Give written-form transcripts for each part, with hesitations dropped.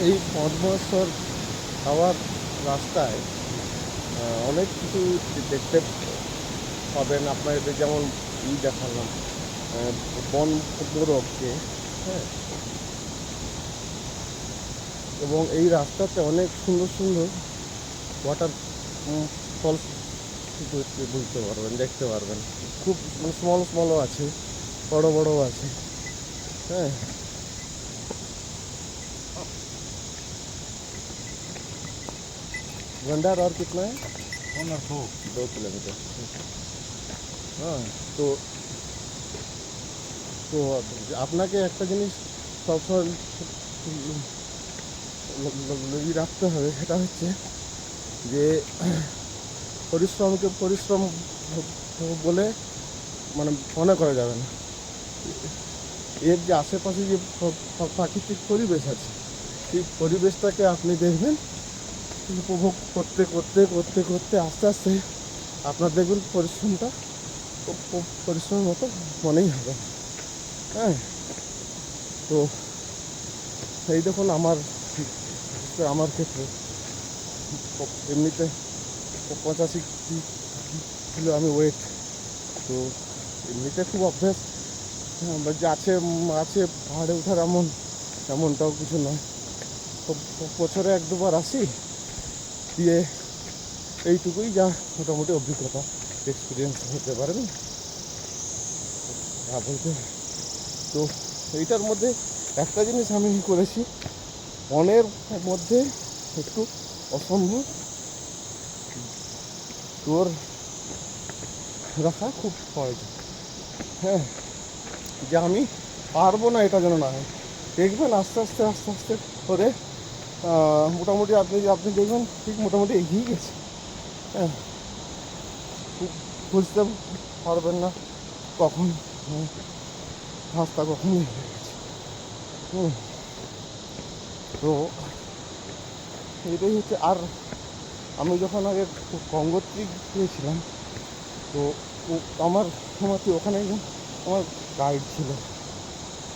এই পদ্মেশ্বর যাওয়ার রাস্তায় অনেক কিছু দেখতে পাবেন আপনাদের, যেমন দেখালাম বন মোরগকে, হ্যাঁ। এবং এই রাস্তাতে অনেক সুন্দর সুন্দর ওয়াটার ফলস বুঝতে পারবেন, দেখতে পারবেন। খুব মানে স্মল স্মলও আছে, বড় বড়ও আছে, হ্যাঁ। गंडार और कितना है? 2 किलोमीटर। হ্যাঁ। তো তো আপনাকে একটা জিনিস সবসময় রাখতে হবে, সেটা হচ্ছে যে পরিশ্রমকে পরিশ্রম বলে মানে মনে করা যাবে না। এর যে আশেপাশে যে প্রাকৃতিক পরিবেশ আছে, সেই পরিবেশটাকে আপনি দেখবেন, উপভোগ করতে করতে করতে করতে আস্তে আস্তে আপনার দেখবেন পরিশ্রমটা পরিশ্রমের মতো মনেই হবে, হ্যাঁ। তো এই দেখুন আমার আমার ক্ষেত্রে এমনিতে 85 কিলো আমি ওয়েট। তো এমনিতে খুব অভ্যাস, যে আছে আছে পাহাড়ে ওঠার এমনটাও কিছু নয়। তো বছরে 1-2 বার আসি, দিয়ে এইটুকুই যা মোটামুটি অভিজ্ঞতা এক্সপিরিয়েন্স হতে পারেন যা বলতে। তো এইটার মধ্যে একটা জিনিস আমি করেছি, বনের মধ্যে একটু অসম্ভব তোর রাখা খুব প্রয়োজন, হ্যাঁ। যে আমি পারবো না এটা যেন না হয়। দেখবেন আস্তে আস্তে আস্তে আস্তে করে মোটামুটি আপনি দেখবেন ঠিক মোটামুটি এগিয়ে গেছে, হ্যাঁ। বুঝতে পারবেন না কখন রাস্তা কখন এগিয়ে গেছে। তো এটাই হচ্ছে। আর আমি যখন আগে গঙ্গোত্রী গিয়েছিলাম, তো আমার ওখানে একজন আমার গাইড ছিল,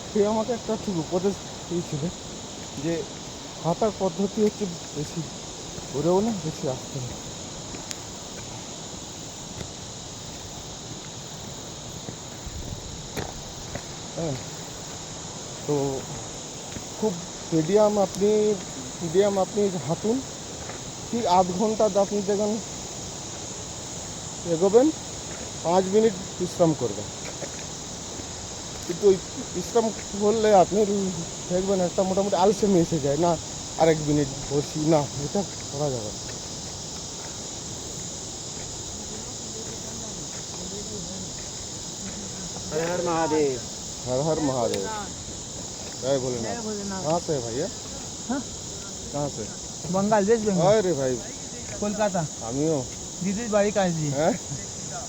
সে আমাকে একটা ঠিক উপদেশ দিয়েছিল যে হাঁটার পদ্ধতি হচ্ছে বেশি ঘুরেও না, বেশি আসতে হবে। হ্যাঁ। তো খুব মিডিয়াম আপনি হাঁটুন, ঠিক আধ ঘন্টা আপনি দেখেন এগোবেন, 5 মিনিট বিশ্রাম করবেন। কিন্তু ওই বিশ্রাম করলে আপনি দেখবেন একটা মোটামুটি আলসেমি এসে যায়, না আর 1 মিনিট বসি, না এটা করা যাবে না। हर हर महादेव। हर हर महादेव। जय भोलेनाथ। कहाँ से है भैया? हाँ? कहाँ से? बंगाल, वेस्ट बंगाल। अरे भाई কলকাতা। আমিও। দিদির বাড়ি কাজ দিয়ে। হ্যাঁ।